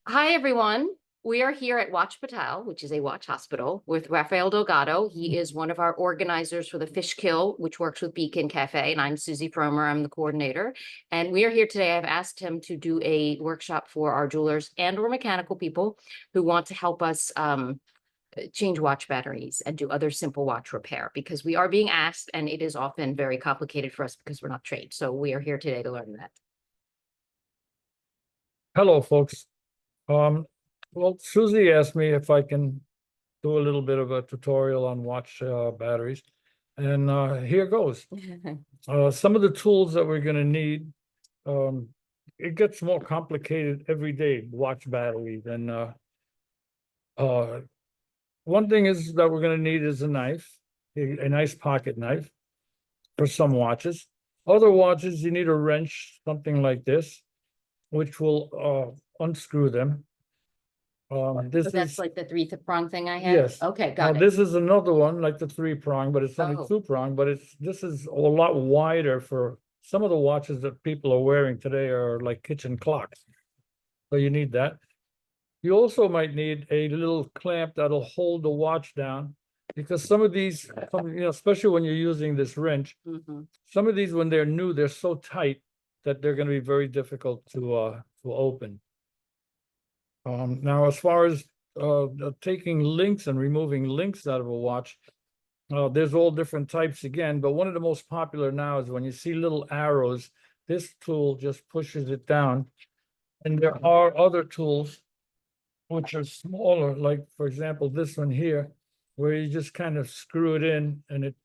Hi, everyone. We are here at Watchpital, which is a watch hospital, with Rafael Delgado. He is one of our organizers for the Fishkill, which works with Beacon Cafe, and I'm Susie Promer. I'm the coordinator. And we are here today. I've asked him to do a workshop for our jewelers and/or mechanical people who want to help us change watch batteries and do other simple watch repair because we are being asked, and it is often very complicated for us because we're not trained. So we are here today to learn that. Hello, folks. Well, Susie asked me if I can do a little bit of a tutorial on watch batteries, and here goes. Some of the tools that we're going to need. It gets more complicated every day. Watch batteries, and one thing is that we're going to need is a knife, a nice pocket knife for some watches. Other watches, you need a wrench, something like this, which will unscrew them. This So that's is like the three-prong thing I have? yes. Okay, Now got it. this is another one like the three prong, but it's only Oh. two prong. But this is a lot wider for some of the watches that people are wearing today are like kitchen clocks. So you need that. You also might need a little clamp that'll hold the watch down, because some of these, especially when you're using this wrench, some of these when they're new, they're so tight that they're going to be very difficult to open. Now, as far as taking links and removing links out of a watch, there's all different types again, but one of the most popular now is when you see little arrows, this tool just pushes it down. And there are other tools which are smaller, like for example, this one here, where you just kind of screw it in and it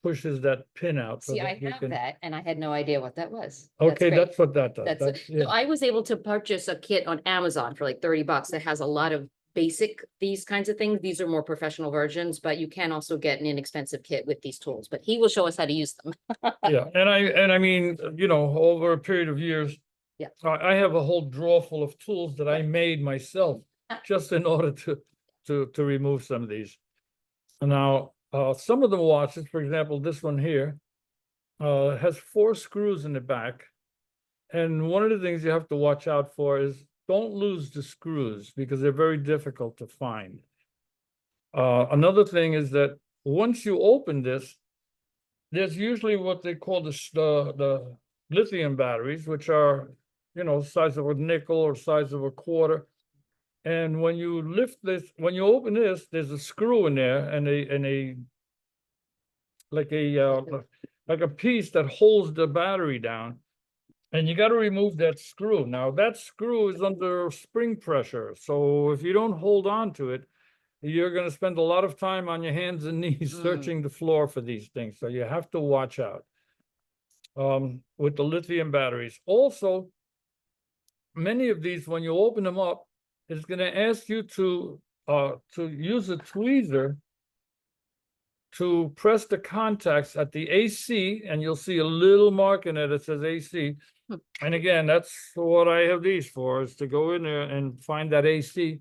pushes that pin out. See, I have that, and I had no idea what that was. Okay, great. that's what that does. So I was able to purchase a kit on Amazon for like $30 that has a lot of basic, these kinds of things. These are more professional versions, but you can also get an inexpensive kit with these tools, but he will show us how to use them. Yeah, and I mean, over a period of years. Yeah. I have a whole drawer full of tools that I made myself just in order to remove some of these. Now, some of the watches, for example, this one here, has 4 screws in the back. And one of the things you have to watch out for is don't lose the screws because they're very difficult to find. Another thing is that once you open this, there's usually what they call the lithium batteries, which are, size of a nickel or size of a quarter. And when you lift this, when you open this, there's a screw in there and like a piece that holds the battery down. And you got to remove that screw. Now that screw is under spring pressure. So if you don't hold on to it, you're going to spend a lot of time on your hands and knees searching the floor for these things. So you have to watch out with the lithium batteries. Also, many of these, when you open them up, it's going to ask you to use a tweezer to press the contacts at the AC, and you'll see a little mark in it that says AC. And again, that's what I have these for, is to go in there and find that AC.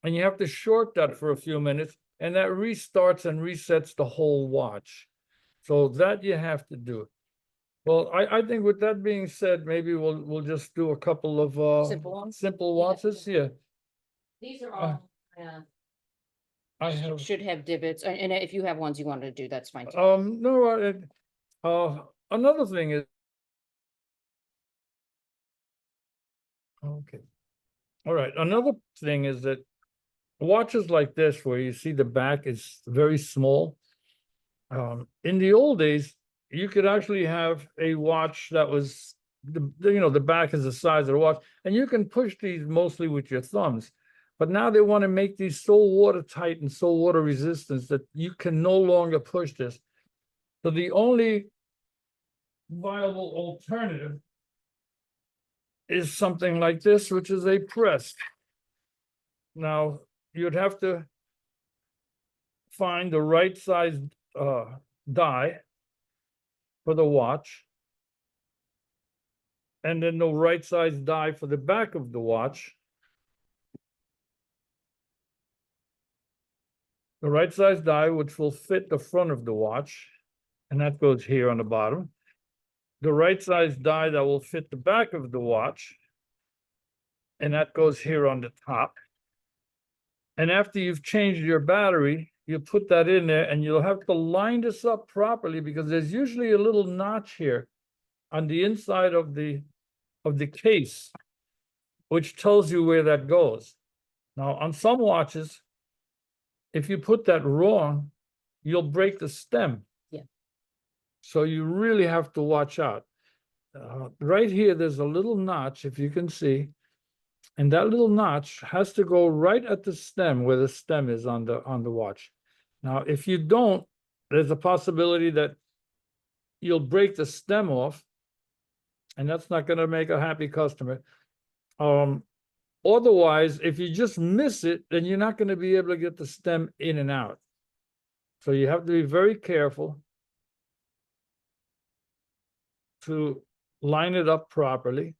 And you have to short that for a few minutes, and that restarts and resets the whole watch. So that you have to do. Well, I think with that being said, maybe we'll just do a couple of simple watches. Yeah. These are all, I have should have divots, and if you have ones you wanted to do, that's fine too. no, another thing is okay. All right. Another thing is that watches like this, where you see the back is very small. In the old days, you could actually have a watch that was the back is the size of the watch, and you can push these mostly with your thumbs. But now they want to make these so watertight and so water resistant that you can no longer push this. So the only viable alternative is something like this, which is a press. Now, you'd have to find the right size die for the watch, and then the right size die for the back of the watch. The right size die, which will fit the front of the watch, and that goes here on the bottom. The right size die that will fit the back of the watch, And that goes here on the top. And after you've changed your battery, you put that in there and you'll have to line this up properly because there's usually a little notch here on the inside of the case, which tells you where that goes. Now, on some watches, if you put that wrong, you'll break the stem. Yeah. So you really have to watch out. Right here, there's a little notch, if you can see. And that little notch has to go right at the stem where the stem is on the watch. Now, if you don't, there's a possibility that you'll break the stem off, and that's not going to make a happy customer. Otherwise, if you just miss it, then you're not going to be able to get the stem in and out. So you have to be very careful to line it up properly.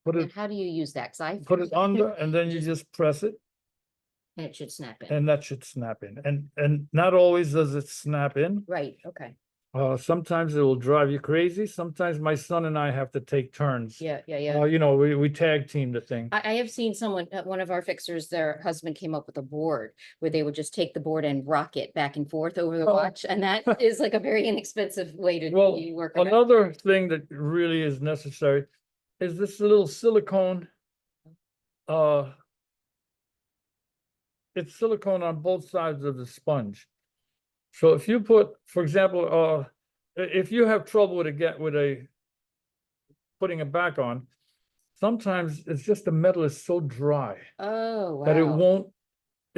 And how do you use that? 'Cause I Put it under, and then you just press it, and it should snap in. and that should snap in. And not always does it snap in. Right, okay. Sometimes it will drive you crazy. Sometimes my son and I have to take turns. Yeah, yeah, yeah. You know, we tag team the thing. I have seen someone, one of our fixers, their husband came up with a board where they would just take the board and rock it back and forth over the Oh. watch. And that is like a very inexpensive way to Well, work on it. Another thing that really is necessary is this little silicone. It's silicone on both sides of the sponge. So if you put, for example, if you have trouble with putting it back on, sometimes it's just the metal is so dry Oh, wow. that it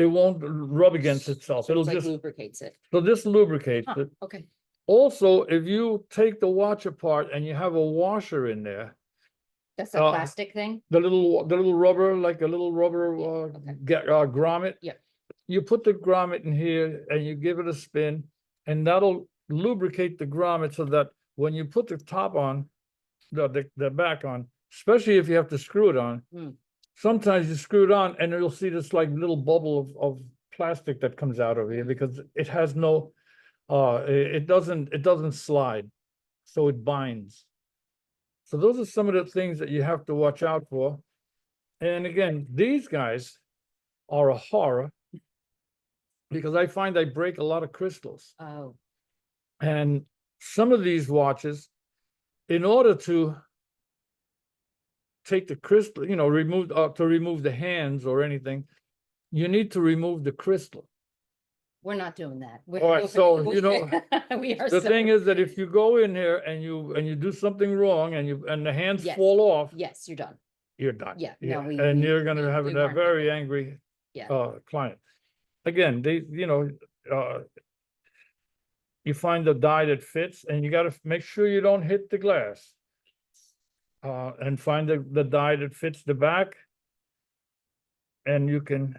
won't rub against itself. So It'll it's like just lubricates it. so this lubricates Huh, it. okay. Also, if you take the watch apart and you have a washer in there, That's a plastic thing? the little rubber, like a little rubber okay. grommet. Yeah. You put the grommet in here and you give it a spin, and that'll lubricate the grommet so that when you put the top on, the back on, especially if you have to screw it on, sometimes you screw it on and you'll see this like little bubble of plastic that comes out of here because it has no, it doesn't slide, so it binds. So those are some of the things that you have to watch out for. And again, these guys are a horror because I find I break a lot of crystals. Oh, And some of these watches, in order to take the crystal, you know, remove the hands or anything, you need to remove the crystal. we're not doing that. All right, so, you know, we are the thing is that if you go in here and you do something wrong and the hands Yes. fall off, yes, you're done. you're done. Yeah, Yeah, no, and you're gonna have we a weren't very happy. angry Yeah. client. Again, you find the die that fits, and you gotta make sure you don't hit the glass. And find the die that fits the back. And you can,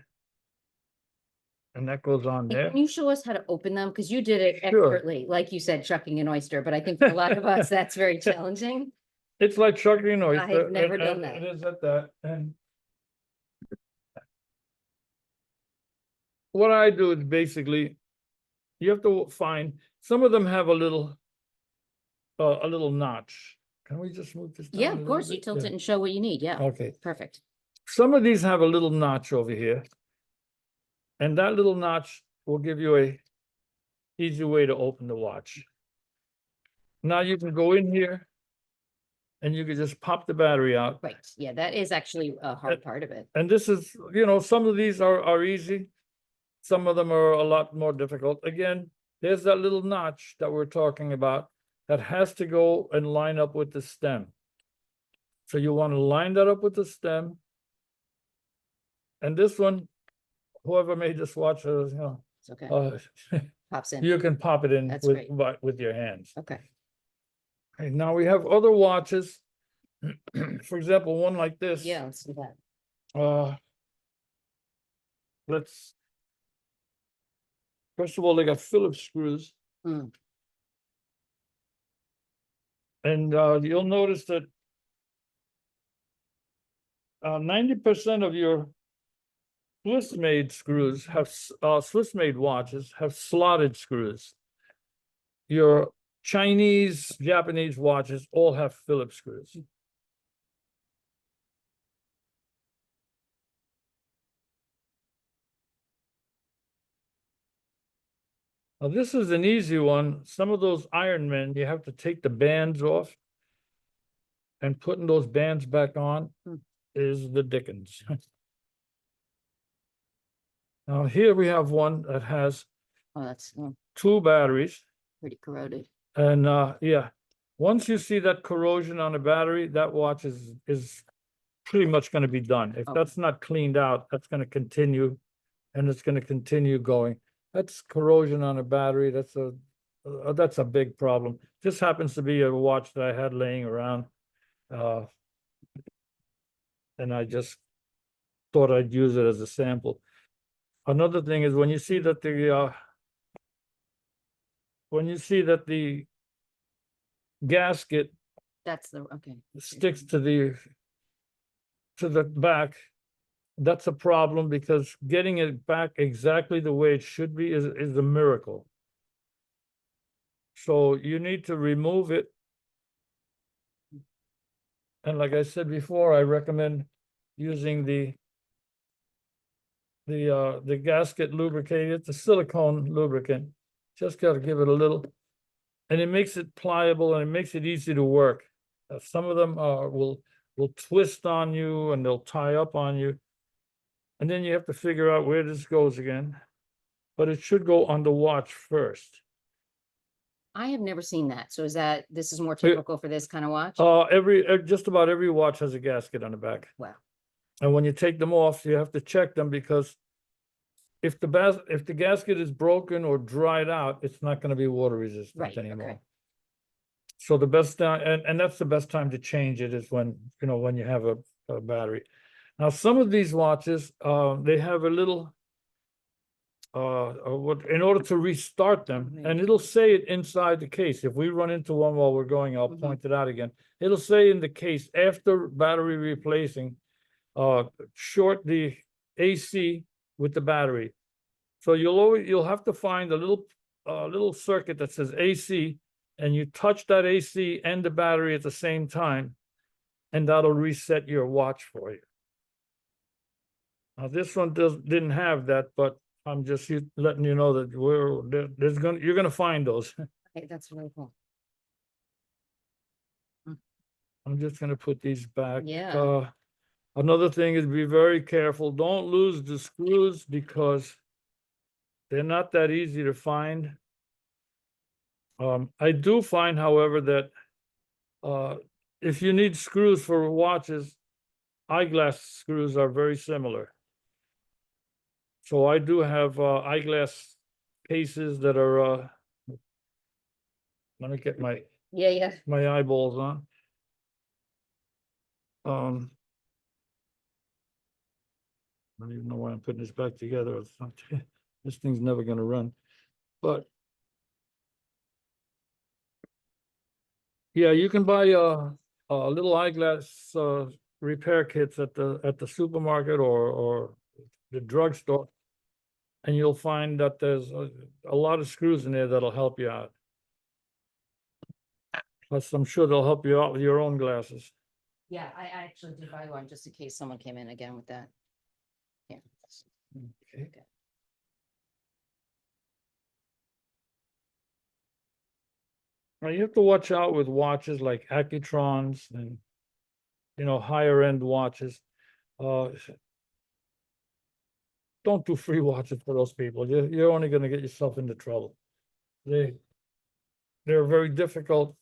and that goes on And there. can you show us how to open them? Because you did it Sure. expertly, like you said, shucking an oyster, but I think for a lot of us, that's very challenging. It's like shucking an oyster. I've never and- done and that. It is at that, and what I do is basically, you have to find, some of them have a little notch. Can we just move this down Yeah, a of little course, you bit? tilt Yeah. it and show what you need. Yeah, Okay, perfect. some of these have a little notch over here. And that little notch will give you a easy way to open the watch. Now you can go in here and you can just pop the battery out. Right, yeah, that is actually a hard part of it. And this is, you know, some of these are easy. Some of them are a lot more difficult. Again, there's that little notch that we're talking about that has to go and line up with the stem. So you want to line that up with the stem. And this one, whoever made this watch, you know, It's okay, pops in. you can pop it in That's with, great. with your hands. Okay, Okay, now we have other watches. For example, one like this. yeah, let's do that. First of all, they got Phillips screws. Hmm. And you'll notice that 90% of your Swiss-made screws have Swiss-made watches have slotted screws. Your Chinese, Japanese watches all have Phillips screws. Now, this is an easy one. Some of those Iron Men, you have to take the bands off. And putting those bands back on is the dickens. Now, here we have one that has Oh, that's 2 batteries. pretty corroded. And yeah, once you see that corrosion on a battery, that watch is pretty much going to be done. If Oh. that's not cleaned out, that's going to continue, and it's going to continue going. That's corrosion on a battery. That's a big problem. This happens to be a watch that I had laying around, and I just thought I'd use it as a sample. Another thing is when you see that the gasket That's the, okay. sticks to the back, that's a problem, because getting it back exactly the way it should be is a miracle. So you need to remove it. And like I said before, I recommend using the gasket lubricator. It's a silicone lubricant. Just got to give it a little, and it makes it pliable and it makes it easy to work. Some of them will twist on you and they'll tie up on you, and then you have to figure out where this goes again. But it should go on the watch first. I have never seen that. So this is more typical for this kind of watch? Just about every watch has a gasket on the back. Wow. And when you take them off, you have to check them, because if the gasket is broken or dried out, it's not going to be water resistant Right, anymore. okay. So the best time, and that's the best time to change it, is when you have a battery. Now, some of these watches, they have a little, in order to restart them, and it'll say it inside the case. If we run into one while we're going, I'll point it out again. It'll say in the case, after battery replacing, short the AC with the battery. So you'll have to find a little circuit that says AC, and you touch that AC and the battery at the same time, and that'll reset your watch for you. Now, this one didn't have that, but I'm just letting you know that you're gonna find those. Okay, that's really cool. I'm just gonna put these back. Yeah. Another thing is, be very careful. Don't lose the screws, because they're not that easy to find. I do find, however, that if you need screws for watches, eyeglass screws are very similar. So I do have eyeglass cases that are, let me get my eyeballs on. I don't even know why I'm putting this back together. It's not, this thing's never going to run. But yeah, you can buy little eyeglass repair kits at the supermarket or the drugstore, and you'll find that there's a lot of screws in there that'll help you out. Plus, I'm sure they'll help you out with your own glasses. Yeah, I actually did buy one just in case someone came in again with that. Yeah. Okay. Now, you have to watch out with watches like Accutrons and, higher end watches. Don't do free watches for those people. You're only going to get yourself into trouble. They're very difficult,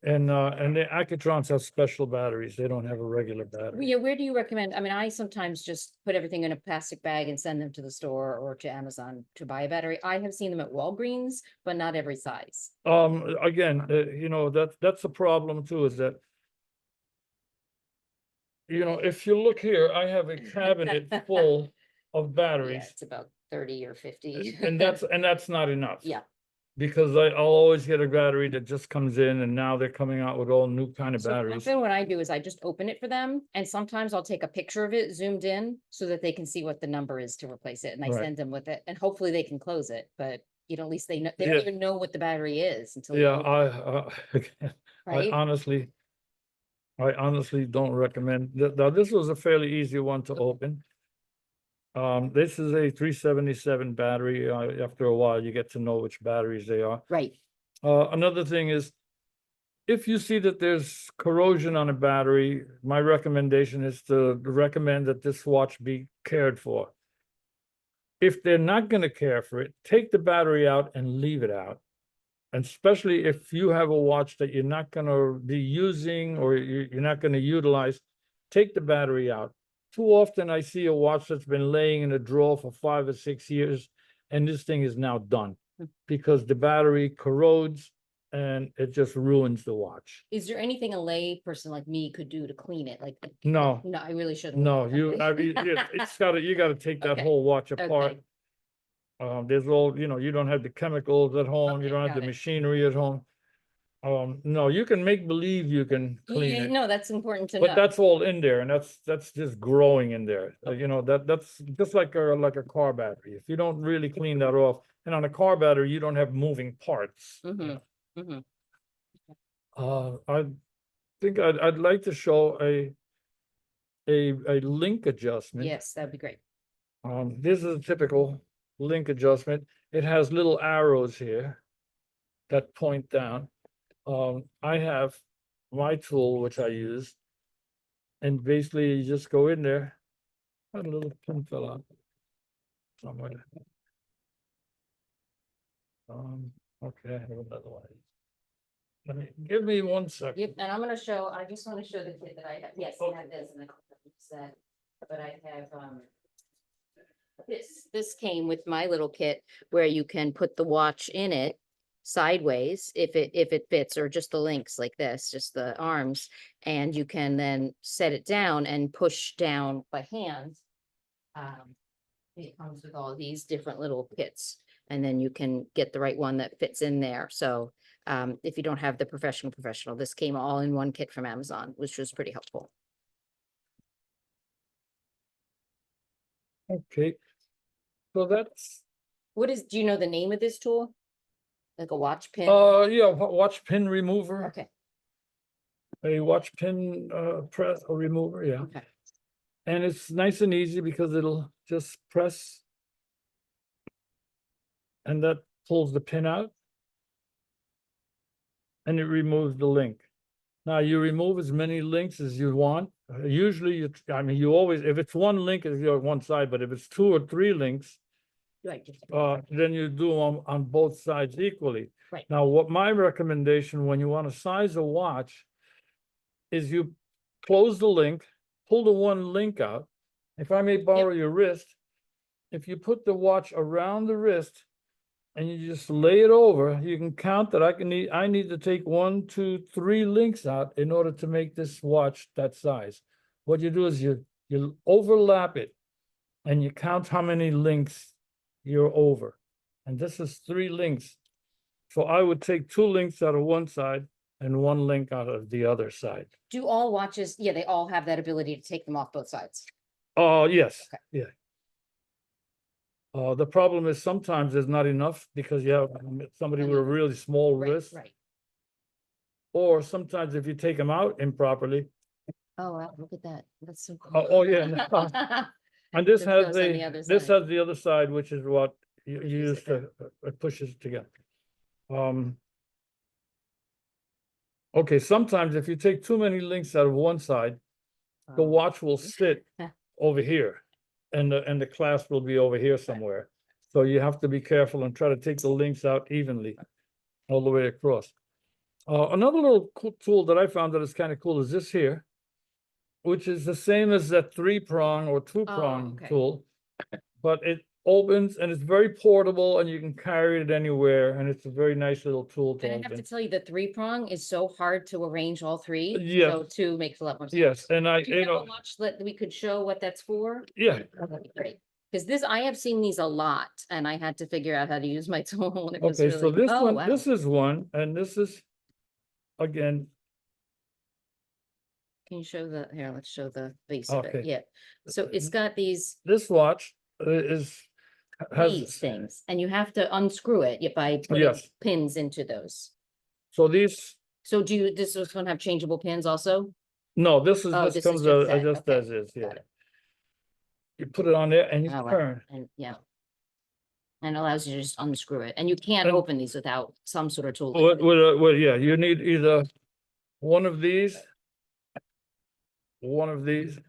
and the Accutrons have special batteries. They don't have a regular battery. Yeah, where do you recommend? I mean, I sometimes just put everything in a plastic bag and send them to the store or to Amazon to buy a battery. I have seen them at Walgreens, but not every size. Again, that's a problem too, is that, if you look here, I have a cabinet full of Yeah, batteries, it's about 30 or 50. and that's not enough. Yeah. Because I'll always get a battery that just comes in, and now they're coming out with all new kind of So batteries. often what I do is I just open it for them, and sometimes I'll take a picture of it zoomed in so that they can see what the number is to replace it, and I Right. send them with it, and hopefully they can close it, but at least they know, they Yeah. don't even know what the battery is until. you Yeah, open it, I Right? honestly don't recommend. Now, this was a fairly easy one to open. This is a 377 battery. After a while, you get to know which batteries they are. Right. Another thing is, if you see that there's corrosion on a battery, my recommendation is to recommend that this watch be cared for. If they're not going to care for it, take the battery out and leave it out. And especially if you have a watch that you're not going to be using or you're not going to utilize, take the battery out. Too often I see a watch that's been laying in a drawer for 5 or 6 years, and this thing is now done because the battery corrodes and it just ruins the watch. Is there anything a lay person like me could do to clean it? Like, No, no, I really shouldn't. no, Okay. I mean, you gotta take that Okay, whole watch apart. Okay. There's all, you don't have the chemicals at home, you Okay, don't have got the it. machinery at home. No, you can make believe you can clean Yeah, it, no, that's important to but know. that's all in there, and that's just growing in there. That's just like a car battery. If you don't really clean that off, and on a car battery, you don't have moving parts. I think I'd like to show a link adjustment. Yes, that'd be great. This is a typical link adjustment. It has little arrows here that point down. I have my tool, which I use, and basically you just go in there. That little pin fell out somewhere. Okay, I have another one. Give me 1 second. Yep, and I'm gonna show, I just wanna show the kit that I have. Yes, I have this and the set, but I have, this came with my little kit where you can put the watch in it sideways if it fits, or just the links like this, just the arms, and you can then set it down and push down by hand. It comes with all these different little kits, and then you can get the right one that fits in there. So if you don't have the professional, this came all in one kit from Amazon, which was pretty helpful. Okay. So that's, Do you know the name of this tool? Like a watch pin? yeah, watch pin remover, Okay, a watch pin press or remover, yeah. okay. And it's nice and easy because it'll just press and that pulls the pin out and it removes the link. Now you remove as many links as you want. Usually you always, if it's one link, it's on one side, but if it's 2 or 3 links, Right. then you do them on both sides equally. Right. Now, what my recommendation when you want to size a watch is you close the link, pull the one link out. If I may borrow your wrist, if you put the watch around the wrist and you just lay it over, you can count that I need to take 1, 2, 3 links out in order to make this watch that size. What you do is you overlap it and you count how many links you're over. And this is 3 links. So I would take 2 links out of one side and 1 link out of the other side. Do all watches, yeah, they all have that ability to take them off both sides? Oh, yes, Okay. yeah. The problem is sometimes there's not enough because you have somebody with a really small wrist. Right. Or sometimes if you take them out improperly. Oh, wow, look at that. That's so cool. Oh, yeah. And this This has goes on the other this side. has the other side, which is what you use to, it pushes it together. Okay, sometimes if you take too many links out of one side, the watch will sit over here and the clasp will be over here somewhere. So you have to be careful and try to take the links out evenly all the way across. Another little cool tool that I found that is kind of cool is this here, which is the same as that 3-prong or 2-prong okay. tool, but it opens and it's very portable and you can carry it anywhere, and it's a very nice little tool to And I have to open. tell you, the 3-prong is so hard to arrange all 3. Yes. So 2 makes a lot more sense. Yes, and Do you have a watch that we could show what that's for? yeah, That'd be great. Because I have seen these a lot and I had to figure out how to use my tool. And it was okay, so really, this oh, one, wow. this is one, and this is, again, Can you show here, let's show the base of it. Okay. Yeah. So it's got these this watch has, these things, and you have to unscrew it by putting Yes. pins into those. so these, So does this one have changeable pins also? no, this is, Oh, this this is comes just as set, just okay, as is, yeah. got it. You put it on there and you Oh, wow. turn. And yeah. And allows you to just unscrew it. And you can't And- open these without some sort of tool. Well, yeah, you need either one of these, one of these,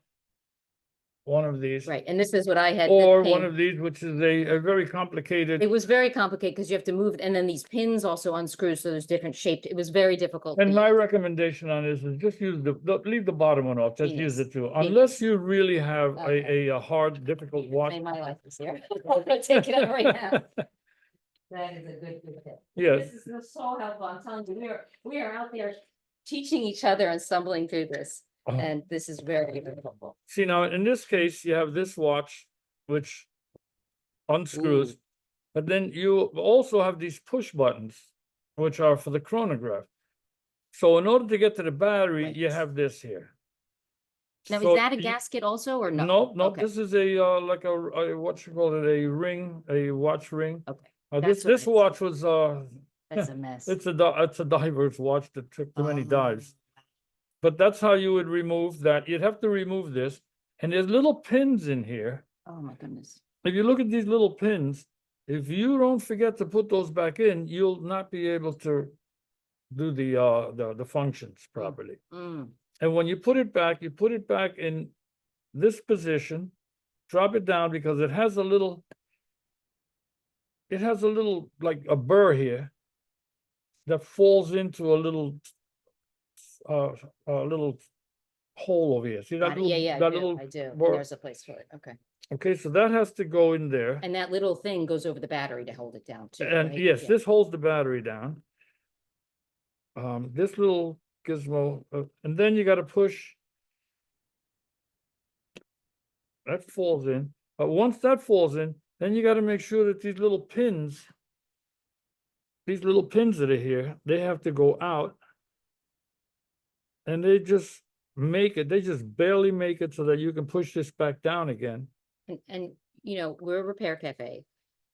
one of these, Right, and this is what I had. or one of these, which is a very It complicated. was very complicated because you have to move it, and then these pins also unscrew, so there's different shaped. It was very difficult. And my recommendation on this is just use leave the bottom one off, just use Genius. it too, unless you really have Okay. a hard, difficult watch. Made my life easier. I'm gonna take it out right now. That is a good tip. Yes. This is so helpful. I'm telling you, we are out there teaching each other and stumbling through this, Oh. and this is very, very helpful. See, now, in this case, you have this watch, which unscrews, but then you also have these push buttons, which are for the chronograph. So in order to get to the battery, Right. you have this here. Now, So is that a you- gasket also, or no? No, no, Okay. this is a, like a, what you call it, a ring, a watch ring. Okay, This, That's what this I- watch was, that's a mess. it's a diver's watch that took too many Oh. dives. But that's how you would remove that. You'd have to remove this. And there's little pins in here. Oh, my goodness. If you look at these little pins, if you don't forget to put those back in, you'll not be able to do the functions properly. Mm. And when you put it back in this position, drop it down because it has a little like a burr here that falls into a little hole over here. See that little, Yeah, yeah, that I do, little I do. And burr? there's a place for it. Okay. Okay, so that has to go in there. And that little thing goes over the battery to hold it down too, And right? yes, Yeah. this holds the battery down. This little gizmo, and then you gotta push. That falls in, but once that falls in, then you gotta make sure that these little pins that are here, they have to go out. And they just barely make it so that you can push this back down again. And, you know, we're a repair cafe.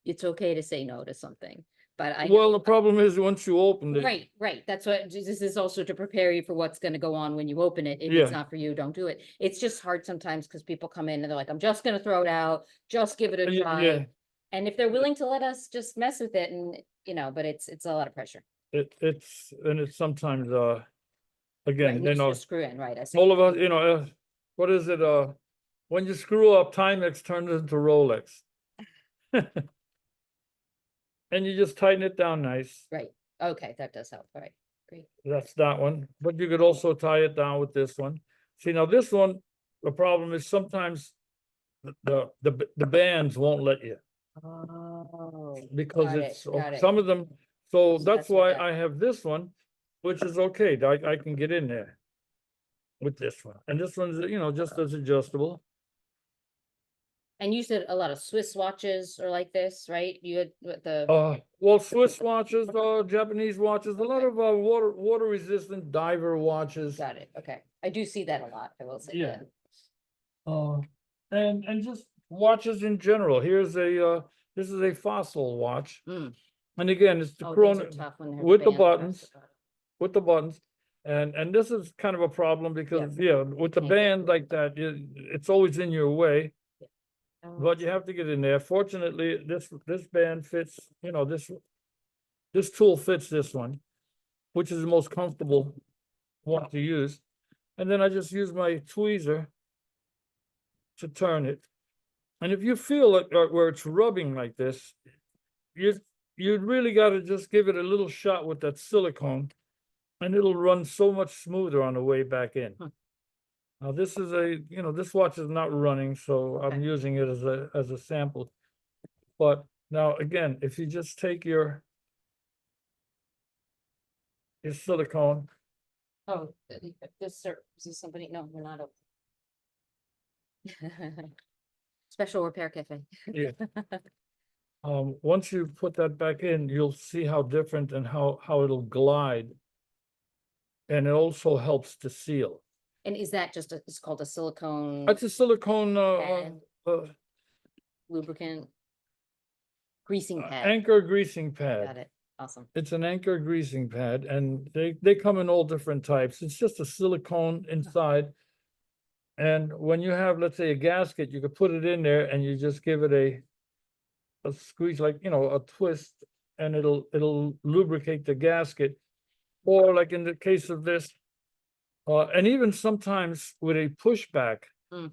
It's okay to say no to something, but I. Well, the problem is once you open it. Right, right. That's what, this is also to prepare you for what's gonna go on when you open it. If Yeah. it's not for you, don't do it. It's just hard sometimes because people come in and they're like, I'm just gonna throw it out, just give it a Yeah, try. yeah. And if they're willing to let us just mess with it and, you know, but it's a lot of pressure. It's sometimes, Right, again, you once know, you screw in, right? I see. all of us, you know, what is it? When you screw up, Timex turns into Rolex. And you just tighten it down nice. Right, okay, that does help, all right, great. That's that one, but you could also tie it down with this one. See, now this one, the problem is sometimes the bands won't let you. Oh. Because Got it, it's, got it. some of them, so So that's that's what why that- I have this one, which is okay, I can get in there. With this one, and this one's, you know, just as adjustable. And you said a lot of Swiss watches are like this, right? You had what the, Well, Swiss watches, Japanese watches, a lot of water resistant diver watches. got it, okay. I do see that a lot, I will say Yeah. that. And just watches in general. Here's this is a Fossil watch, Mm. and again, it's the Oh, those chrono are tough when they're with the band buttons. pressed. with the buttons. And this is kind of a problem because, yeah, with the Can't get band like that, it's always in your way, Oh, but you have to get in there. Fortunately, this band fits, you know, this tool fits this one, which is the most comfortable one to use. And then I just use my tweezer to turn it. And if you feel it where it's rubbing like this, you really got to just give it a little shot with that silicone, and it'll run so much smoother on the way back in. Hmm. Now, this is this watch is not running, so I'm Okay. using it as a sample. But now, again, if you just take your silicone, Oh, this, sir, is this somebody? No, we're not. Special repair cafe. yeah. Once you put that back in, you'll see how different and how it'll glide. And it also helps to seal. And is that just, it's called a silicone It's a silicone, pad, lubricant? Greasing pad, anchor greasing pad. got it, awesome. It's an anchor greasing pad, and they come in all different types. It's just a silicone inside. And when you have, let's say, a gasket, you could put it in there and you just give it a squeeze, like, a twist, and it'll lubricate the gasket. Or like in the case of this, and even sometimes with a pushback, Mm.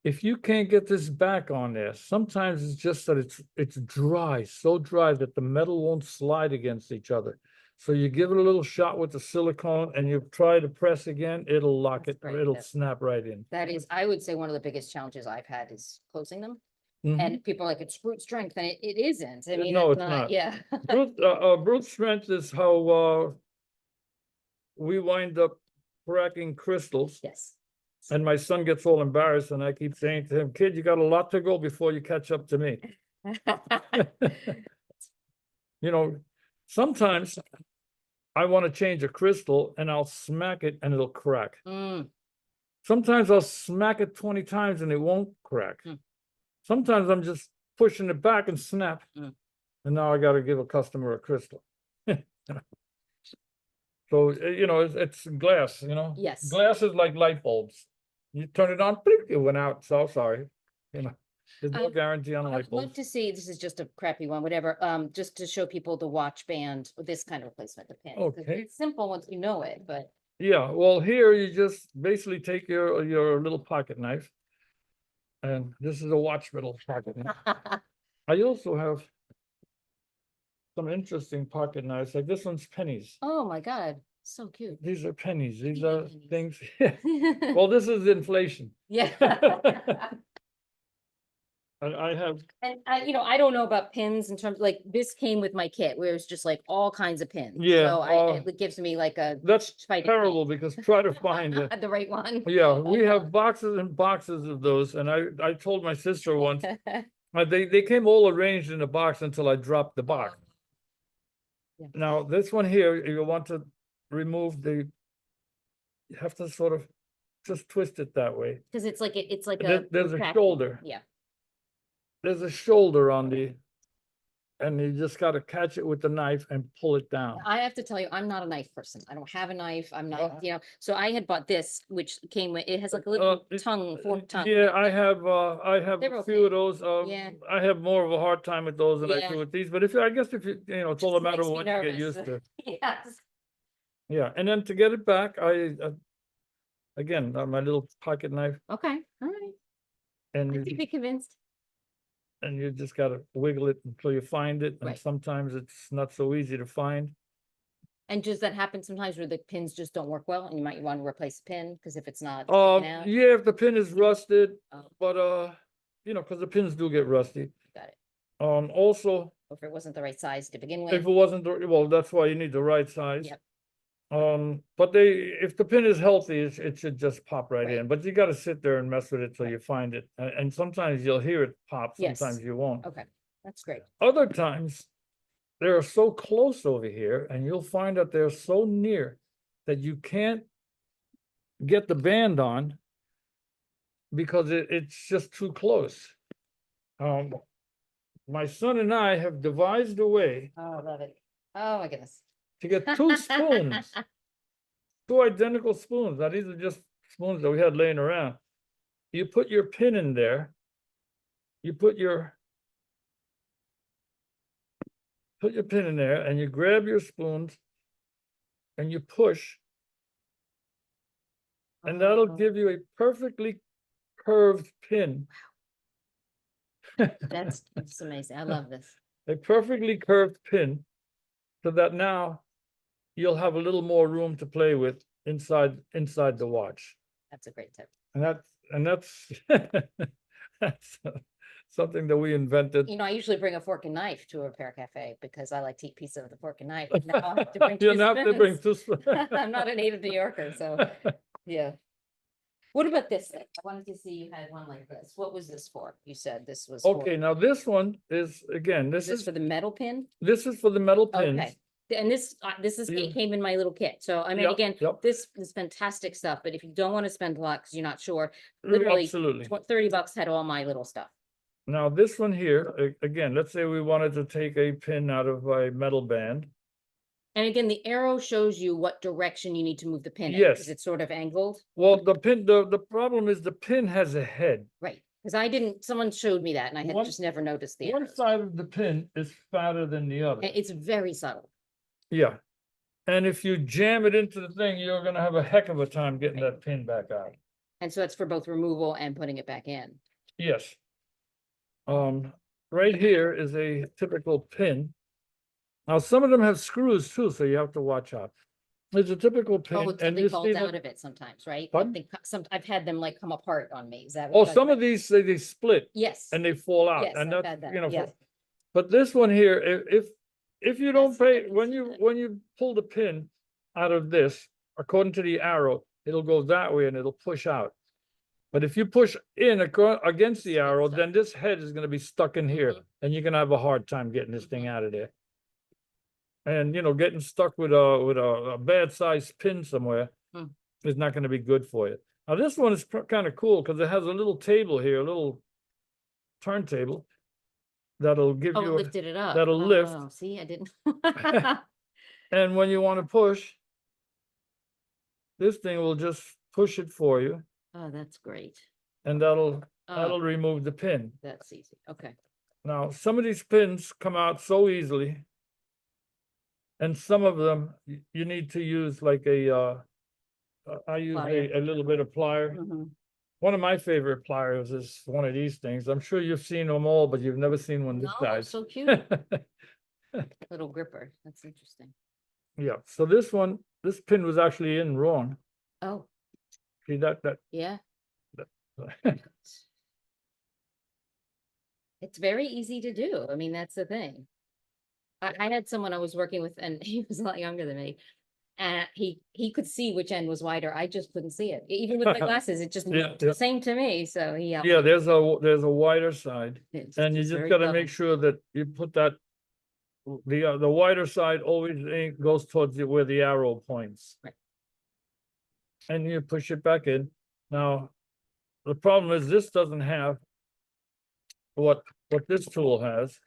if you can't get this back on there, sometimes it's just that it's dry, so dry that the metal won't slide against each other. So you give it a little shot with the silicone and you try to press again, it'll lock That's it, great. it'll snap right in. That is, I would say, one of the biggest challenges I've had is closing them. Mhm. And people are like, it's brute strength, and it isn't. I mean, No, it's it's not, not. yeah. Brute strength is how we wind up cracking crystals. Yes. And my son gets all embarrassed and I keep saying to him, kid, you got a lot to go before you catch up to me. Sometimes I want to change a crystal and I'll smack it and it'll crack. Mm, Sometimes I'll smack it 20 times and it won't crack. Mm. Sometimes I'm just pushing it back and snap. Mm. And now I got to give a customer a crystal. So, it's glass, Yes. Glass is like light bulbs. You turn it on, bleep, it went out. So sorry. There's no guarantee on I'd light love bulbs. to see, this is just a crappy one, whatever, just to show people the watch band, this kind of replacement, the pin. 'Cause Okay. It's simple once you know it, but. Yeah, well, here you just basically take your little pocket knife. And this is a Watchpital pocket knife. I also have some interesting pocket knives, like this one's pennies. Oh, my God, so cute. These are pennies. These Teeny are pennies. things. Well, this is inflation. Yeah. And I have, And I don't know about pins in terms, like, this came with my kit, where it's just like all kinds of pins. Yeah, So it gives me like a. that's fight terrible because try to find it. The right one. Yeah, we have boxes and boxes of those. And I told my sister once, they came all arranged in a box until I dropped the box. Yeah. Now, this one here, you want to remove you have to sort of just twist it that way. Because it's like There's a retractable. shoulder. Yeah. There's a shoulder on and you just got to catch it with the knife and pull it down. I have to tell you, I'm not a knife person. I don't have a knife. I'm not, Uh, so I had bought this, which came with, it has like a little fork tongue. Yeah, I have They're a few of okay. those. Yeah. I have more of a hard time with those than I Yeah. do with these, but I guess if you, it's all a Just matter of makes me what you get nervous. used to. Yes. Yeah, and then to get it back, again, my little pocket knife, Okay, all right. and I you think we convinced. just gotta wiggle it until you find it, and Right. sometimes it's not so easy to find. And does that happen sometimes where the pins just don't work well and you might want to replace a pin? Because if it's not sticking out? Yeah, if the pin is rusted, Oh. but because the pins do get rusty. Got it. Also, Or if it wasn't the right size to begin if with. it wasn't, well, that's why you need the right size. Yep. But if the pin is healthy, it should just pop right Right. in, but you gotta sit there and mess with it till you find it. And sometimes you'll hear it pop, Yes. sometimes you won't. Okay, that's great. Other times, they're so close over here and you'll find that they're so near that you can't get the band on because it's just too close. My son and I have devised a way Oh, love it. Oh, my goodness. to get two spoons, two identical spoons. Now, these are just spoons that we had laying around. You put your pin in there. You put your pin in there and you grab your spoons and you push, and that'll give you a perfectly curved pin. That's amazing. I love this. A perfectly curved pin, so that now you'll have a little more room to play with inside the watch. That's a great tip. And that's that's something that we invented. I usually bring a fork and knife to a repair cafe because I like to eat pizza with a fork and knife. But now I have to bring You two have to bring spoons. two spoons. I'm not a native New Yorker, so yeah. What about this thing? I wanted to see you had one like this. What was this for? You said this was for. Okay, now this one is, again, Is this for the metal pin? this is for the metal pins. Okay. And this Yeah. it came in my little kit. So I mean, Yep, again, yep. this is fantastic stuff, but if you don't want to spend a lot because you're not sure, literally Absolutely. $30 had all my little stuff. Now, this one here, again, let's say we wanted to take a pin out of a metal band. And again, the arrow shows you what direction you need to move the pin in. Yes. Is it sort of angled? Well, the pin, the problem is the pin has a head. Right, because I didn't, someone showed me that and I had One- just never noticed the One arrows. side of the pin is fatter than the other. It's very subtle. Yeah. And if you jam it into the thing, you're gonna have a heck of a time getting that pin back out. And so it's for both removal and putting it back in. Yes. Right here is a typical pin. Now, some of them have screws too, so you have to watch out. It's a typical pin, Oh, and something you falls see out that. of it sometimes, right? Pardon? I've had them like come apart on me. Is that? Oh, what you're some talking of these they split about? Yes. and they fall out, Yes, and I've that's, had that, you know. yeah. But this one here, if you don't Yes, I pay, can when see you that. when you pull the pin out of this, according to the arrow, it'll go that way and it'll push out. But if you push in against the It's arrow, stuck. then this head is gonna be stuck in here, Mhm. and you're gonna have a hard time getting this thing Mhm. out of there. And, you know, getting stuck with a bad sized pin somewhere Hmm. is not gonna be good for you. Now, this one is kind of cool, because it has a little table here, a little turntable that'll give Oh, it you, lifted it up. that'll lift. Oh, see, I didn't. And when you want to push, this thing will just push it for you, Oh, that's great. and that'll Oh, remove the pin. that's easy. Okay. Now, some of these pins come out so easily, and some of them you need to use like I use Plier. a little bit of plier. Mhm. One of my favorite pliers is one of these things. I'm sure you've seen them all, but you've never seen one this No, size. so cute. Little gripper. That's interesting. Yeah, so this pin was actually in wrong. Oh, See that? yeah. It's very easy to do. I mean, that's the thing. I had someone I was working with and he was a lot younger than me. And he could see which end was wider. I just couldn't see it. Even with my glasses, it just Yeah, looked yeah. the same to me. So he helped Yeah, me. there's a wider side, and you It's just very gotta clever. make sure that you put that. The wider side always goes towards where the arrow points. Right. And you push it back in. Now, the problem is this doesn't have what this tool has.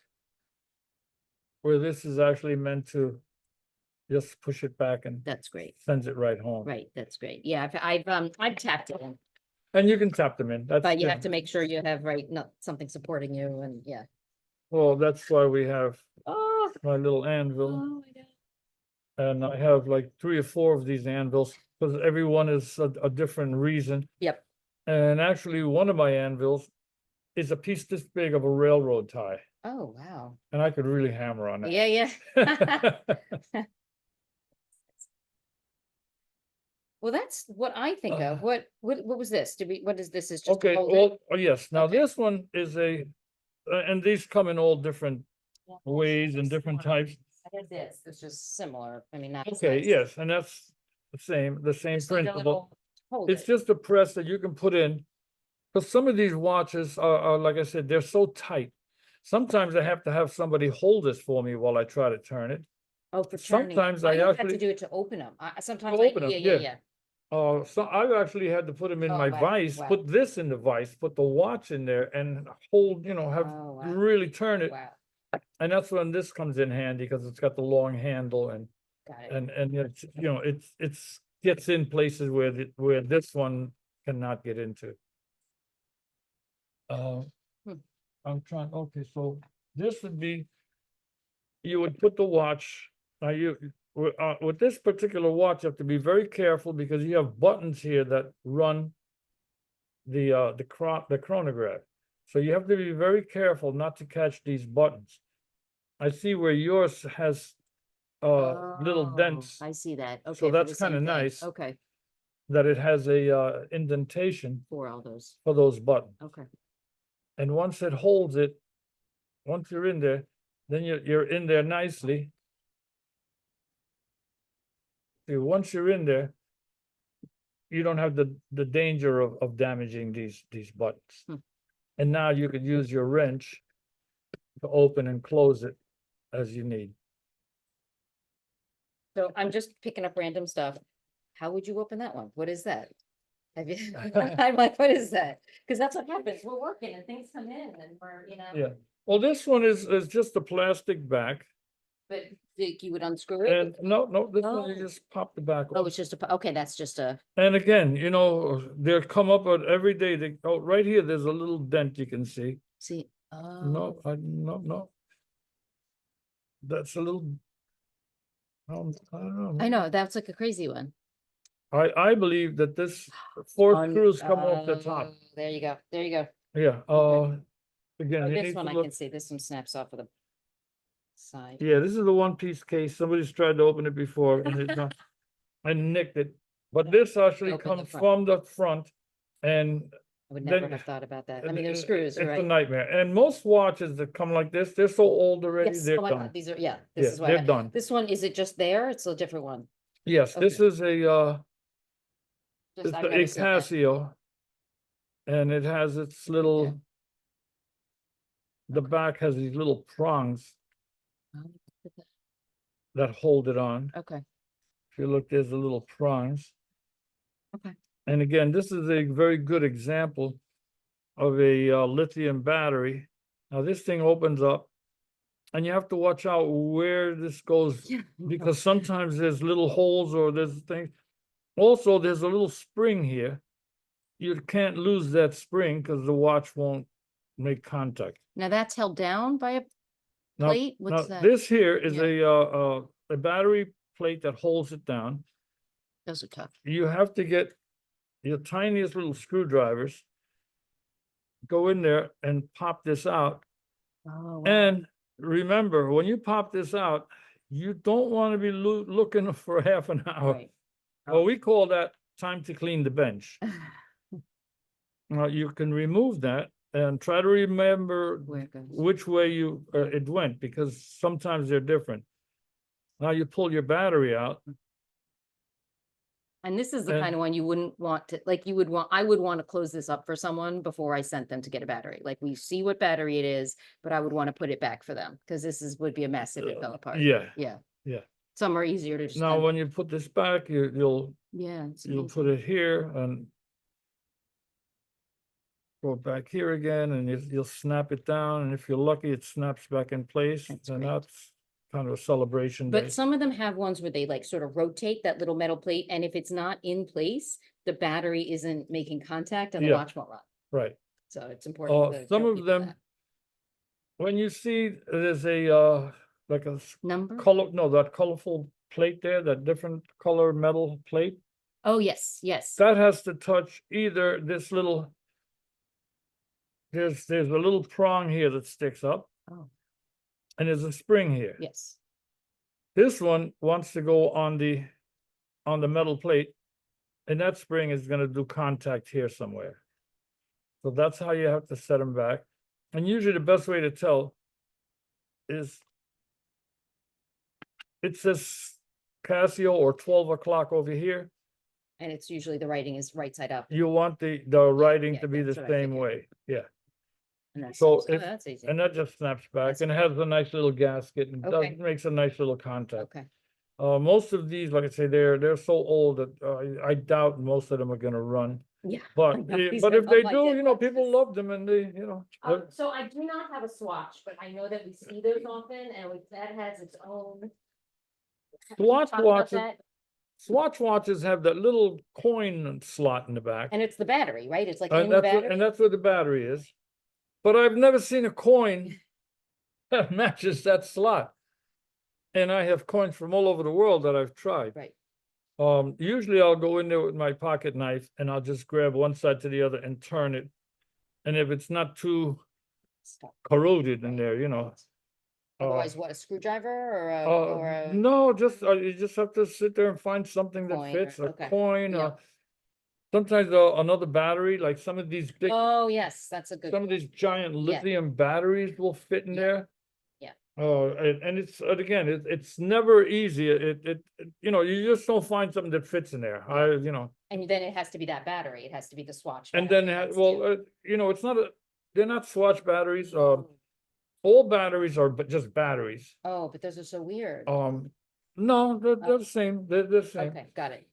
Where this is actually meant to just push it back and That's great. sends it right home. Right. That's great. Yeah. I've tapped it in, And you can tap them in. That's, but you yeah. have to make sure you have something supporting you and yeah. Well, that's why we have Oh, my little anvil. oh, I know. And I have like 3 or 4 of these anvils, because every one is a different reason. Yep. And actually, one of my anvils is a piece this big of a railroad tie, Oh, wow. and I could really hammer on Yeah, yeah. that. Well, that's what I think of. What was this? What is this? Is just to Okay, hold it? well, oh, yes, now Okay. this one is and these come in all different Yeah, ways and different similar. types. I had this. It's just similar. I mean, not Okay, size. yes, and that's the same Just need a principle. little hold It's it. just a press that you can put in, because some of these watches are, like I said, they're so tight. Sometimes I have to have somebody hold this for me while I try to turn it. Oh, for turning. Sometimes I I don't have to actually, do it to open them. Sometimes open 'em, yeah, yeah. yeah. so I've actually had to put them in Oh, my wow, vise, wow. put this in the vise, put the watch in there and hold, have Oh, wow. really turn it. Wow. And that's when this comes in handy, because it's got the long handle and, Got it. and it's gets in places where this one cannot get into. Hmm. I'm trying, okay, so this would be, you would put the watch, now with this particular watch, you have to be very careful, because you have buttons here that run the chronograph. So you have to be very careful not to catch these buttons. I see where yours has little Oh, dents, I see that. Okay. so for that's the same kinda thing. nice. Okay. that it has a indentation For all those. for those buttons. Okay. And once it holds it, once you're in there, then you're in there nicely. See, once you're in there, you don't have the danger of damaging these buttons. Hmm. And now you could use your wrench to open and close it as you need. So I'm just picking up random stuff. How would you open that one? What is that? Have you, I'm like, what is that? Because that's what happens. We're working and things come in and we're, Yeah, well, this one is just a plastic back. But you would unscrew it? And no, this one you Oh. just pop the back Oh, off. it's just a, okay, that's just a, And again, you know, they'll come up at every day. They, oh, right here, there's a little dent you can see. see, No, no. That's a little. I don't know. I know, that's like a crazy one. I believe that this four screws come off the top. There you go, there you go. Yeah, Okay. again, Oh, you this need one to I look. can see, this one snaps off of the side. Yeah, this is a one-piece case. Somebody's tried to open it before and it's not, I nicked it. But this actually Open the comes front. from the front and I would never then- have thought about that. I mean, there's screws, it's a right? nightmare. And most watches that come like this, they're so old already, Yes, they're oh my done. God, these are, yeah, Yeah, this is why. they're done. This one, is it just there? It's a different one. Yes, this Okay. is a Just, it's I've a never seen that. Casio. And it has its little, the back has these little prongs that hold it on. Okay, If you look, there's the little prongs. okay. And again, this is a very good example of a lithium battery. Now this thing opens up and you have to watch out where this goes because sometimes there's little holes or there's things. Also, there's a little spring here. You can't lose that spring because the watch won't make contact. Now that's held down by a Now, plate? What's now that? this here is Yeah. a battery plate that holds it down. Those are tough. You have to get your tiniest little screwdrivers, go in there and pop this out. Oh, wow. And remember, when you pop this out, you don't want to be looking for half an hour. Right. Well, we call that time to clean the bench. Now you can remove that and try to remember Where it goes. which way you it went because sometimes they're different. Now you pull your battery out. And this is the And- kind of one you wouldn't want to, like, you would want, I would want to close this up for someone before I sent them to get a battery. Like, we see what battery it is, but I would want to put it back for them because this is, would be a mess if it fell apart. Yeah, Yeah. yeah. Some are easier to just. now when you put this back, you'll Yeah. It's you'll amazing. put it here and go back here again and you'll snap it down. And if you're lucky, it snaps back in place. That's And great. that's kind of a celebration day. But some of them have ones where they like sort of rotate that little metal plate, and if it's not in place, the battery isn't making contact and the Yeah. watch won't run. Right. So it's important. to Some tell of people them, that. when you see there's a like a Number? color, no, that colorful plate there, that different color metal plate, Oh, yes, yes. that has to touch either this little, there's a little prong here that sticks up Oh, and there's a spring here. yes. This one wants to go on the metal plate and that spring is gonna do contact here somewhere. So that's how you have to set them back. And usually the best way to tell is it says Casio or 12 o'clock over here. And it's usually the writing is right side up. You want the writing yeah, to be the that's what I same figured. way, yeah. And that's, So oh, if- that's easy. And that just snaps back That's and it has a nice little gasket and does, Okay. makes a nice little contact. Okay. Most of these, like I say, they're so old that I doubt most of them are gonna run. Yeah. But, I know, these but are if they unlike do, it, you know, but people this- love them and they, you know. So I do not have a swatch, but I know that we see those often, and that has its own. Swatch Talk about watches, that. Swatch watches have that little coin slot in the back. And it's the battery, right? It's like in And the that's, battery. and that's where the battery is. But I've never seen a coin that matches that slot. And I have coins from all over the world that I've tried. Right. Usually I'll go in there with my pocket knife and I'll just grab one side to the other and turn it. And if it's not too Stop. corroded in there, you know. Otherwise, what, a screwdriver or a? No, just, you just have to sit there and find something that Coin fits, or- a okay, coin, yeah. or sometimes another battery, like some of these big, Oh, yes, that's a good. some of these giant lithium batteries will fit in Yeah. there. Yeah. And it's, and again, it's never easy. You know, you just don't find something that fits in there. You know, And then it has to be that battery. It has to be the swatch. and battery. then, That's well, two. you know, they're not Swatch batteries. All batteries are just batteries. Oh, but those are so weird. No, they're the same. They're the same. Okay, got it.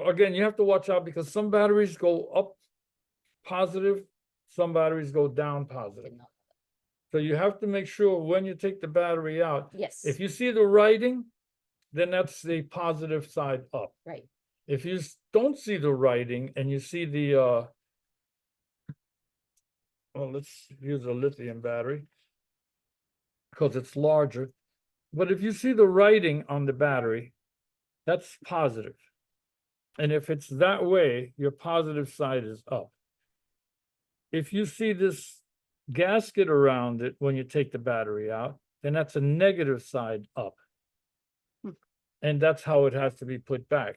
Again, you have to watch out because some batteries go up positive, some batteries go down positive. Didn't know. So you have to make sure when you take the battery out, Yes, if you see the writing, then that's the positive side up. right. If you don't see the writing and you see the, well, let's use a lithium battery because it's larger. But if you see the writing on the battery, that's positive. And if it's that way, your positive side is up. If you see this gasket around it when you take the battery out, then that's a negative side up. Hmm. And that's how it has to be put back.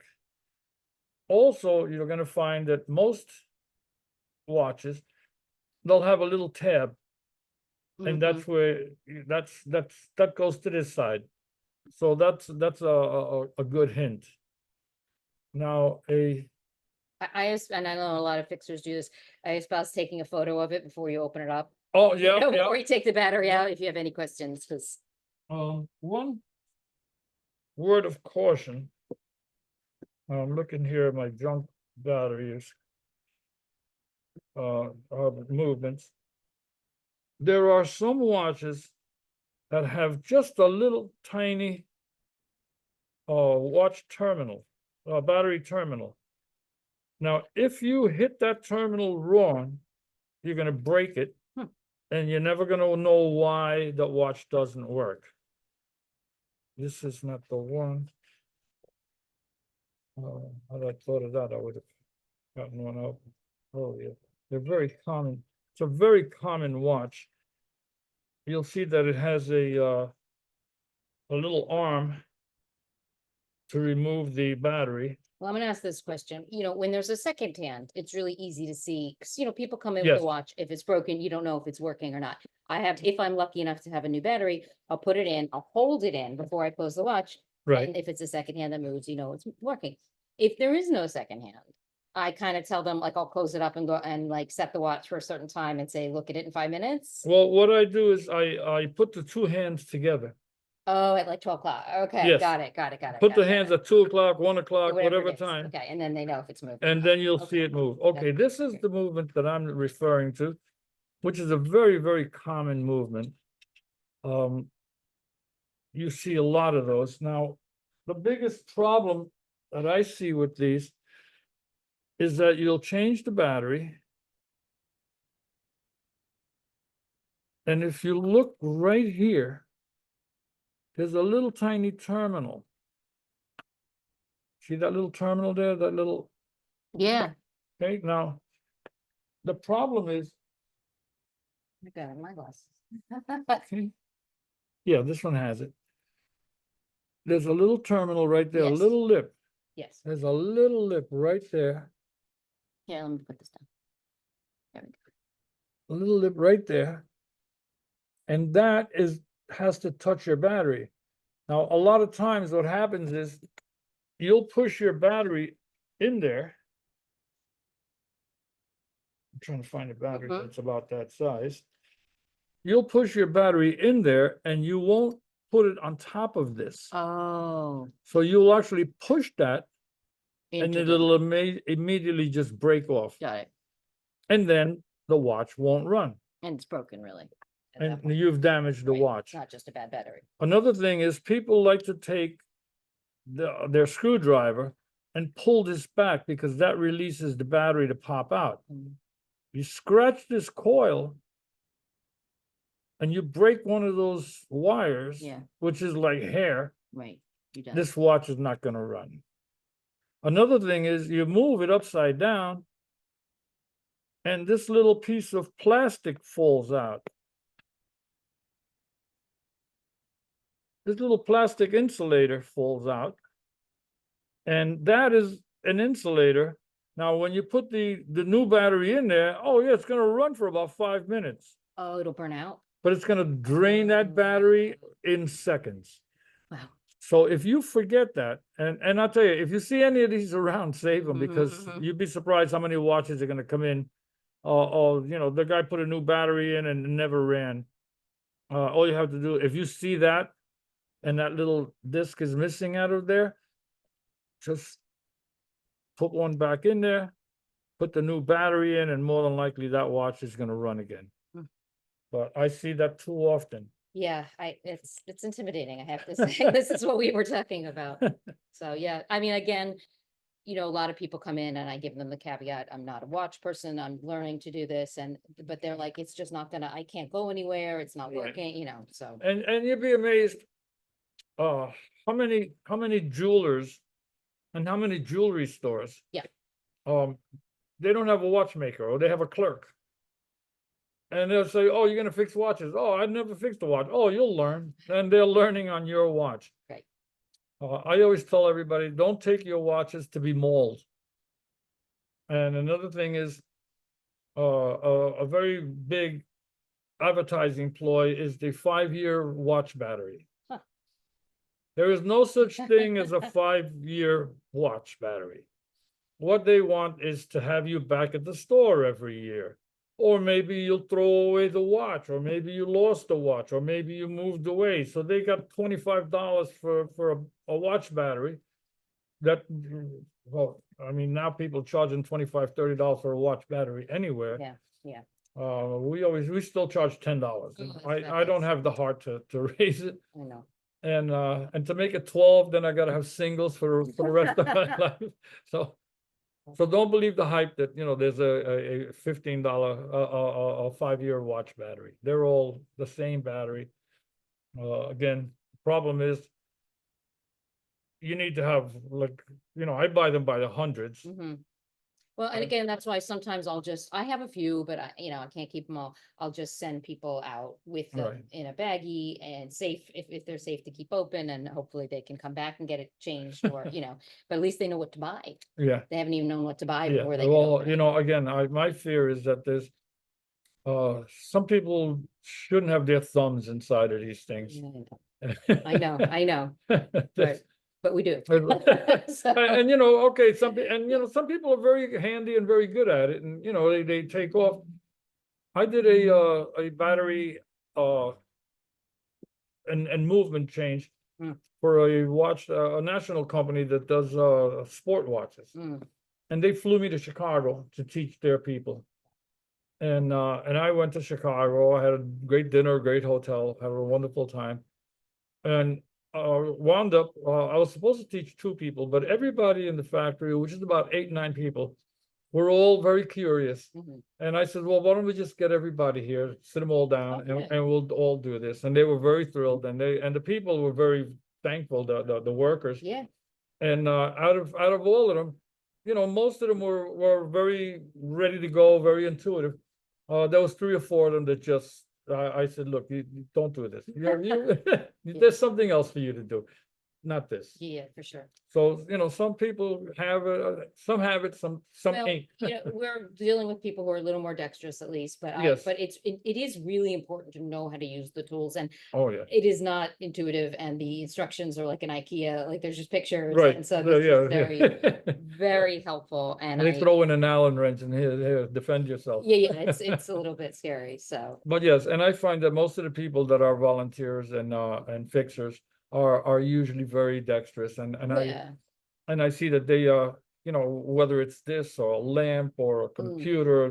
Also, you're going to find that most watches, they'll have a little tab, and that's where that goes to this side. So that's a good hint. Now, And I know a lot of fixers do this. I espouse taking a photo of it before you open it up. oh You yeah, know, yeah. before you take the battery out, if you have any questions, because One word of caution. I'm looking here at my junk batteries, movements. There are some watches that have just a little tiny watch terminal, battery terminal. Now, if you hit that terminal wrong, you're going to break it, and you're never going to know why the watch doesn't work. This is not the one. Had I thought of that, I would have gotten one out. Oh, yeah. They're very common. It's a very common watch. You'll see that it has a little arm to remove the battery. well, I'm gonna ask this question. You know, when there's a second hand, it's really easy to see, because you know, people come in with Yes. a watch. If it's broken, you don't know if it's working or not. If I'm lucky enough to have a new battery, I'll put it in, I'll hold it in before I close the watch. Right. And if it's a second hand that moves, you know, it's working. If there is no second hand, I kind of tell them, like, I'll close it up and go and like set the watch for a certain time and say, look at it in 5 minutes. Well, what I do is I put the two hands together. Oh, at like 12 o'clock. Okay, Yes. got it. Put the hands at 2 o'clock, 1 o'clock, Whatever whatever it is. time, Okay, and then they know if it's moving. and then you'll Okay. see it move. Okay, this is the movement that I'm referring to, which is a very, very common movement. You see a lot of those. Now, the biggest problem that I see with these is that you'll change the battery. And if you look right here, there's a little tiny terminal. See that little terminal there, that little, Yeah. okay, now, the problem is, I got it in my glasses. okay, yeah, this one has it. There's a little terminal right there, a Yes. little lip. Yes. There's a little lip right there, Yeah, let me put this down. There we go. a little lip right there. And that has to touch your battery. Now, a lot of times what happens is you'll push your battery in there. I'm trying to find a battery that's about that size. You'll push your battery in there and you won't put it on top of this. Oh. So you'll actually push that and into it'll immediately just break off. Got it. And then the watch won't run. And it's broken, really. at that And point. you've damaged the Right, watch. Not just a bad battery. Another thing is people like to take their screwdriver and pull this back because that releases the battery to pop out. You scratch this coil and you break one of those wires, Yeah. which is like hair, Right. You done. this watch is not going to run. Another thing is you move it upside down and this little piece of plastic falls out. This little plastic insulator falls out. And that is an insulator. Now, when you put the new battery in there, oh yeah, it's going to run for about 5 minutes, Oh, it'll burn out. but it's going to drain that battery in seconds. Wow. So if you forget that, and I'll tell you, if you see any of these around, save them because you'd be surprised how many watches are going to come in. You know, the guy put a new battery in and never ran. All you have to do, if you see that and that little disc is missing out of there, just put one back in there, put the new battery in, and more than likely that watch is going to run again. but I see that too often. Yeah, it's intimidating, I have to say. This is what we were talking about. So, yeah, I mean, again, a lot of people come in and I give them the caveat, I'm not a watch person, I'm learning to do this, but they're like, it's just not gonna, I can't go anywhere, it's not Right. working, so. And you'd be amazed, how many jewelers and how many jewelry stores. Yeah. They don't have a watchmaker, or they have a clerk. And they'll say, oh, you're gonna fix watches. Oh, I've never fixed a watch. Oh, you'll learn. And they're learning on your watch. Right. I always tell everybody, don't take your watches to be mauled. And another thing is, a very big advertising ploy is the 5-year watch battery. Huh. There is no such thing as a 5-year watch battery. What they want is to have you back at the store every year. Or maybe you'll throw away the watch, or maybe you lost the watch, or maybe you moved away. So they got $25 for a watch battery. That, well, I mean, now people charging $25, $30 for a watch battery anywhere. Yeah, yeah. We still charge $10. Oh, I don't have the heart to raise it. I know. And to make it 12, then I gotta have singles for the rest of my life. So don't believe the hype that, there's a $15 a 5-year watch battery. They're all the same battery. Again, problem is you need to have, like, I buy them by the hundreds. Mhm. Well, and Right. again, that's why sometimes I have a few, but I can't keep them all. I'll just send people out with them Right. in a baggie and safe, if they're safe to keep open, and hopefully they can come back and get it changed, or, but at least they know what to buy. Yeah, They haven't even known what to buy yeah. before they get Well, open it. again, my fear is that there's some people shouldn't have their thumbs inside of these things. I know, but we do. And So, okay, some people are very handy and very good at it, and they take off. I did a battery and movement change Mm. for a national company that does sport watches, mm, and they flew me to Chicago to teach their people. And I went to Chicago. I had a great dinner, great hotel, had a wonderful time, and wound up. I was supposed to teach 2 people, but everybody in the factory, which is about 8, 9 people, were all very curious. mhm. And I said, well, why don't we just get everybody here, sit them all down, Okay. and we'll all do this. And they were very thrilled, and the people were very thankful, the workers. Yeah, And out of all of them, most of them were very ready to go, very intuitive. There was 3 or 4 of them that just, I said, look, you don't do this. There's something else for you to do, not this. yeah, for sure. So, some people have it, some have it, some Well, ain't. we're dealing with people who are a little more dexterous, at least, but Yes. but it is really important to know how to use the tools, and Oh, yeah. it is not intuitive, and the instructions are like an IKEA, like there's just pictures. Right. And so Yeah, this is yeah. very helpful, and They throw in an Allen wrench and here, defend yourself. yeah, it's a little bit scary, so. But yes, and I find that most of the people that are volunteers and fixers are usually very dexterous, and Yeah. I see that they whether it's this or a lamp or a computer,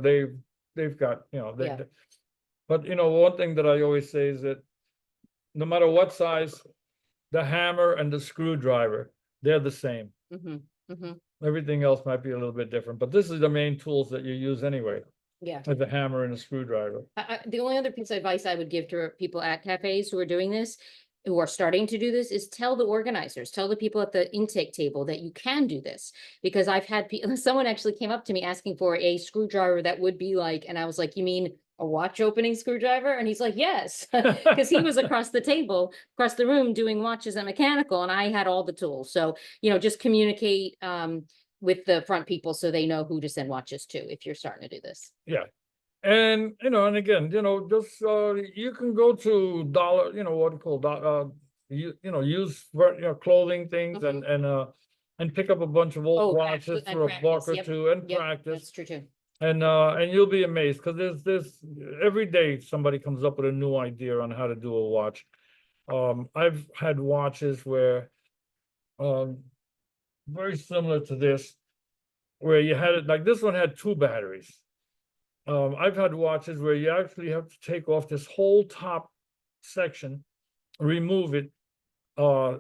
they've got, Yeah. but one thing that I always say is that no matter what size, the hammer and the screwdriver, they're the same. Mhm, mhm. Everything else might be a little bit different, but this is the main tools that you use anyway, Yeah. like the hammer and the screwdriver. The only other piece of advice I would give to people at cafes who are doing this, who are starting to do this, is tell the organizers, tell the people at the intake table that you can do this. Because I've had someone actually came up to me asking for a screwdriver that would be like, and I was like, you mean a watch opening screwdriver? And he's like, yes, because he was across the table, across the room doing watches and mechanical, and I had all the tools. So, just communicate with the front people so they know who to send watches to if you're starting to do this. Yeah. And, and again, just, you can go to dollar, what do you call, use, clothing things and pick up a bunch of old watches and for a practice, buck or yep, 2 and yep, practice. That's true too. And you'll be amazed, because there's every day somebody comes up with a new idea on how to do a watch. I've had watches where, very similar to this, where you had it, like this one had 2 batteries. I've had watches where you actually have to take off this whole top section, remove it,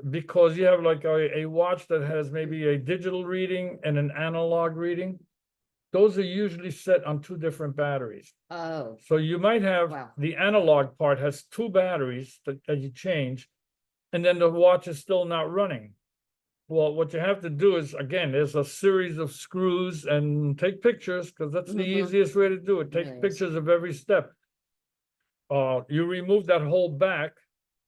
because you have like a watch that has maybe a digital reading and an analog reading. Those are usually set on two different batteries. Oh, So you might have wow. the analog part has two batteries that you change, and then the watch is still not running. Well, what you have to do is, again, there's a series of screws and take pictures, because that's the Mhm. easiest way to do it. Take Really is. pictures of every step. You remove that whole back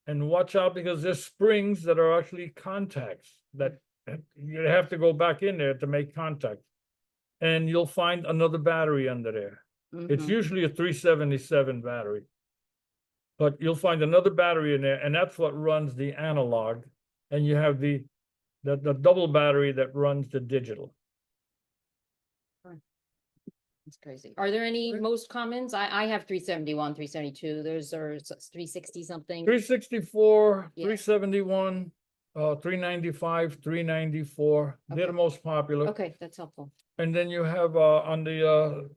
and watch out, because there's springs that are actually contacts that you have to go back in there to make contact. And you'll find another battery under there. It's Mhm. usually a 377 battery. But you'll find another battery in there, and that's what runs the analog. And you have the double battery that runs the digital. It's crazy. Are there any most commons? I have 371, 372. Those are 360 something. 364, Yeah. 371, 395, 394. They're the Okay. most popular. Okay, that's helpful. And then you have on the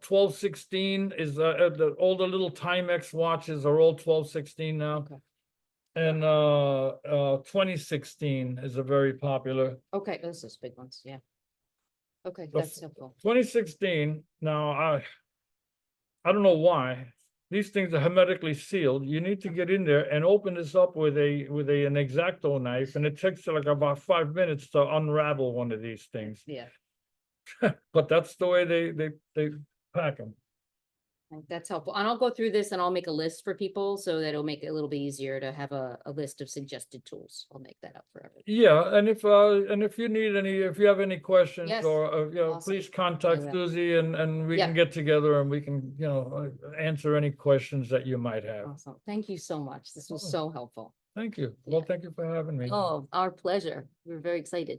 1216 is all the little Timex watches are all 1216 now. Okay. And 2016 is a very popular. Okay, those are big ones, yeah. Okay, The that's helpful. 2016, now I don't know why. These things are hermetically sealed. You need to get in there and open this up with an X-Acto knife, and it takes like about 5 minutes to unravel one of these things. Yeah, But that's the way they pack them. that's helpful. And I'll go through this and I'll make a list for people so that it'll make it a little bit easier to have a list of suggested tools. I'll make that up for everyone. Yeah, and if you need if you have any questions, Yes, or awesome. please contact will. Susie, and we Yeah. can get together and we can, answer any questions that you might have. Awesome. Thank you so much. This was Oh. so helpful. Thank you. Well, Yeah. thank you for having me. Oh, our pleasure. We're very excited.